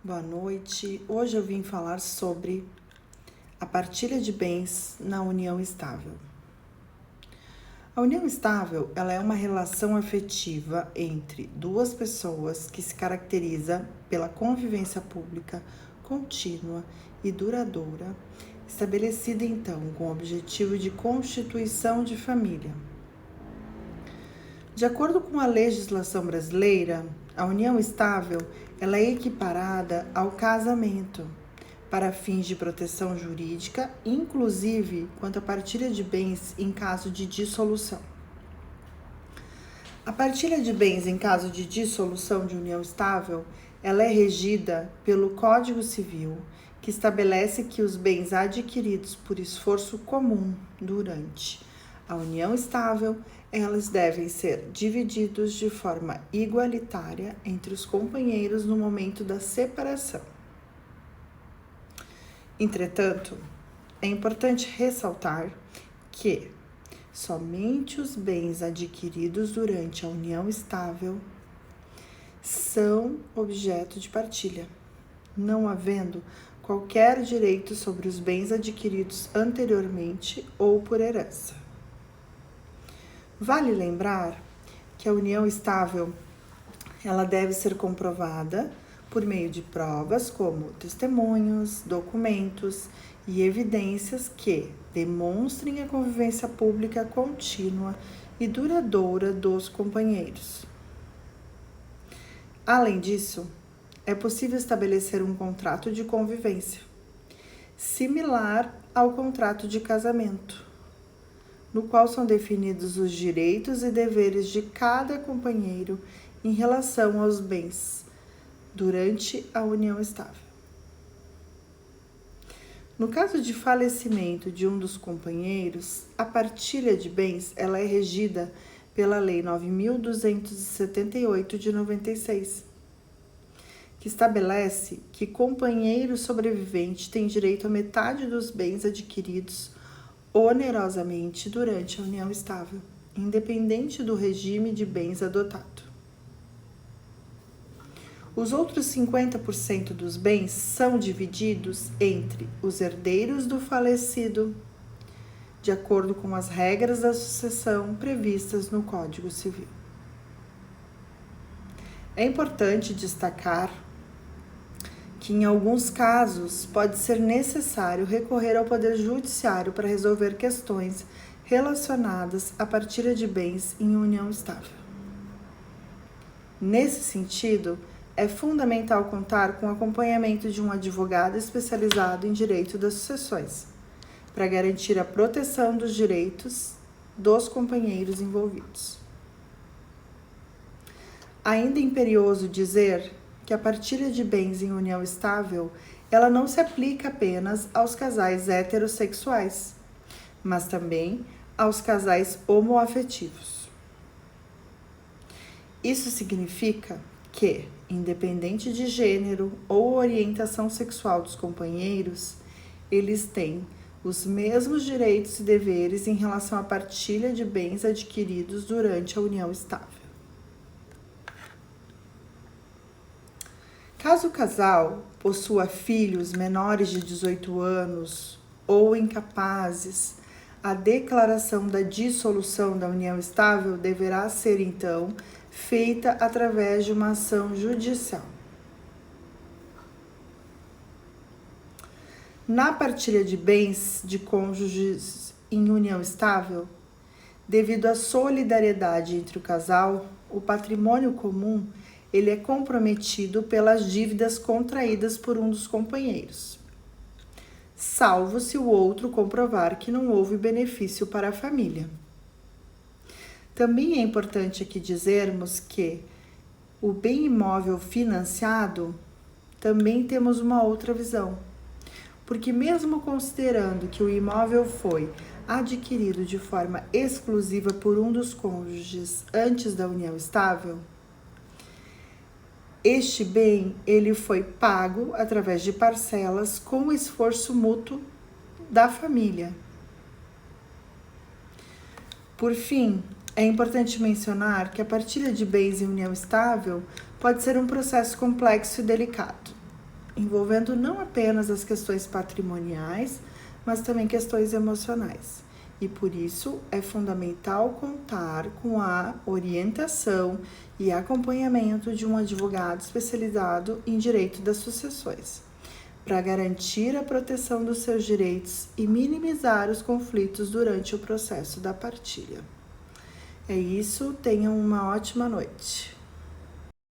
Boa noite. Hoje eu vim falar sobre a partilha de bens na união estável. A união estável, ela é uma relação afetiva entre duas pessoas que se caracteriza pela convivência pública contínua e duradoura, estabelecida então com o objetivo de constituição de família. De acordo com a legislação brasileira, a união estável ela é equiparada ao casamento para fins de proteção jurídica, inclusive quanto à partilha de bens em caso de dissolução. A partilha de bens em caso de dissolução de união estável, ela é regida pelo Código Civil, que estabelece que os bens adquiridos por esforço comum durante a união estável, elas devem ser divididos de forma igualitária entre os companheiros no momento da separação. Entretanto, é importante ressaltar que somente os bens adquiridos durante a união estável são objeto de partilha, não havendo qualquer direito sobre os bens adquiridos anteriormente ou por herança. Vale lembrar que a união estável ela deve ser comprovada por meio de provas como testemunhos, documentos e evidências que demonstrem a convivência pública contínua e duradoura dos companheiros. Além disso, é possível estabelecer um contrato de convivência, similar ao contrato de casamento, no qual são definidos os direitos e deveres de cada companheiro em relação aos bens durante a união estável. No caso de falecimento de um dos companheiros, a partilha de bens ela é regida pela Lei 9.278 de 96, que estabelece que companheiro sobrevivente tem direito a metade dos bens adquiridos onerosamente durante a união estável, independente do regime de bens adotado. Os outros 50% dos bens são divididos entre os herdeiros do falecido, de acordo com as regras da sucessão previstas no Código Civil. É importante destacar que em alguns casos pode ser necessário recorrer ao Poder Judiciário para resolver questões relacionadas à partilha de bens em união estável. Nesse sentido, é fundamental contar com o acompanhamento de um advogado especializado em direito das sucessões, para garantir a proteção dos direitos dos companheiros envolvidos. Ainda é imperioso dizer que a partilha de bens em união estável, ela não se aplica apenas aos casais heterossexuais, mas também aos casais homoafetivos. Isso significa que, independente de gênero ou orientação sexual dos companheiros, eles têm os mesmos direitos e deveres em relação à partilha de bens adquiridos durante a união estável. Caso o casal possua filhos menores de 18 anos ou incapazes, a declaração da dissolução da união estável deverá ser, então, feita através de uma ação judicial. Na partilha de bens de cônjuges em união estável, devido à solidariedade entre o casal, o patrimônio comum ele é comprometido pelas dívidas contraídas por um dos companheiros, salvo se o outro comprovar que não houve benefício para a família. Também é importante aqui dizermos que o bem imóvel financiado também temos uma outra visão, porque mesmo considerando que o imóvel foi adquirido de forma exclusiva por um dos cônjuges antes da união estável, este bem ele foi pago através de parcelas com o esforço mútuo da família. Por fim, é importante mencionar que a partilha de bens em união estável pode ser um processo complexo e delicado, envolvendo não apenas as questões patrimoniais, mas também questões emocionais. E por isso é fundamental contar com a orientação e acompanhamento de um advogado especializado em direito das sucessões, para garantir a proteção dos seus direitos e minimizar os conflitos durante o processo da partilha. É isso, tenham uma ótima noite.